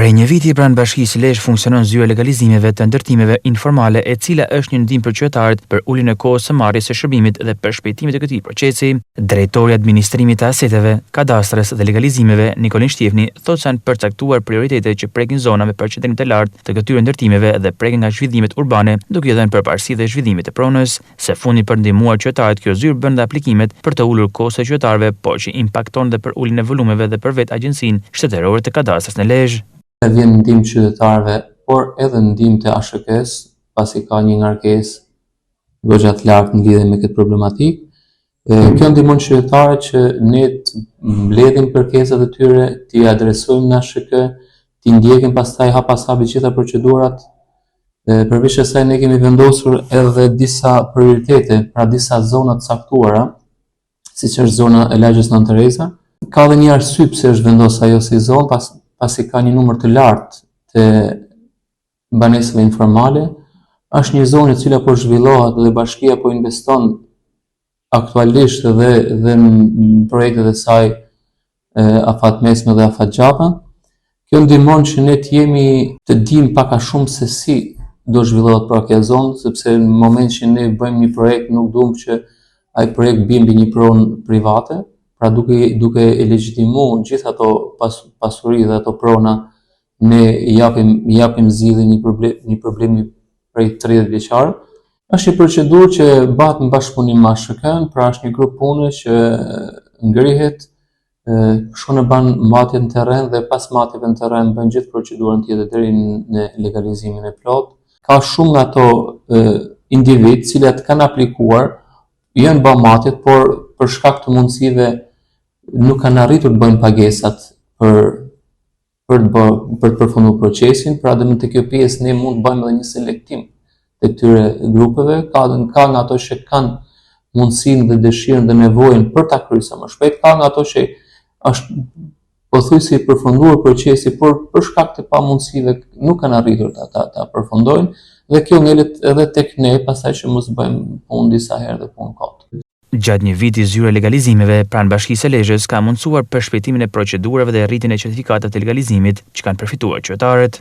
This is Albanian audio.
Prej një viti pranë Bashkisë Lezhë funksionon zyra e legalizimeve të ndërtimeve informale, e cila është një ndihmë për qytetarët për uljen e kohës së marrjes së shërbimit dhe për shpejtimin e këtij procesi. Drejtori i administrimit të aseteve, kadastrës dhe legalizimeve, Nikolin Shtjefni, thotë se janë përcaktuar prioritetet që prekin zona me përqendrim të lartë të këtyre ndërtimeve dhe prekin nga zhvillimet urbane, duke i dhënë përparësi dhe zhvillimit të pronës. Së fundi për ndihmuar qytetarët, kjo zyrë bën dhe aplikimet për të ulur kohën e qytetarëve, por që impakton dhe për uljen e volumeve dhe për vetë Agjencinë Shtetërore të Kadastrës në Lezhë. Vjen ndihmë qytetarëve, por edhe ndihmë të ASHK-s, pasi ka një ngarkesë goxha të lartë në lidhje me këtë problematikë. Kjo ndihmon qytetarët që ne të mbledhim kërkesat e tyre, t'i adresojmë në ASHK, t'i ndjekim pastaj hap pas hapi gjitha procedurat. Përveç asaj ne kemi vendosur edhe disa prioritete, pra disa zona të caktuara, siç është zona e Lagjës Nën Tereza. Ka edhe një arsye pse është vendosur ajo si zonë, pasi ka një numër të lartë të banesave informale. Është një zonë e cila po zhvillohet dhe bashkia po investon aktualisht dhe në projektet e saj afat mesme dhe afat gjata. Kjo ndihmon që ne të dimë pak a shumë se si do zhvillohet pra kjo zonë, sepse në moment që ne bëjmë një projekt nuk duam që ai projekt bie mbi një pronë private. Pra duke e legjitimuar gjithë ato pasuri dhe ato prona, ne japim zgjidhje një problemi prej 30 vjeçar. Është një procedurë që bëhet në bashkëpunim me ASHK-n, pra është një grup pune që ngrihet, shkon e ban matjet në terren dhe pas matjeve në terren bën gjithë procedurën tjetër deri në legalizimin e plotë. Ka shumë nga ato individ cilat kanë aplikuar, janë bën matjet, por për shkak të mundësive nuk kanë arritur të bëjnë pagesat për të përfunduar procesin, pra dhe në të kjo pjesë ne mund të bëjmë edhe një selektim të këtyre grupeve, ka nga ato që kanë mundësinë dhe dëshirën dhe nevojën për ta kryer sa më shpejt, ka nga ato që është pothuajse i përfunduar procesi, por për shkak të pamundësive nuk kanë arritur ta përfundojnë, dhe kjo ngelet edhe tek ne pastaj që mos bëjmë punë disa herë dhe punë kot. Gjatë një viti zyra e legalizimeve pranë Bashkisë së Lezhës ka mundësuar përshpejtimin e procedurave dhe rritjen e certifikatave të legalizimit që kanë përfituar qytetarët.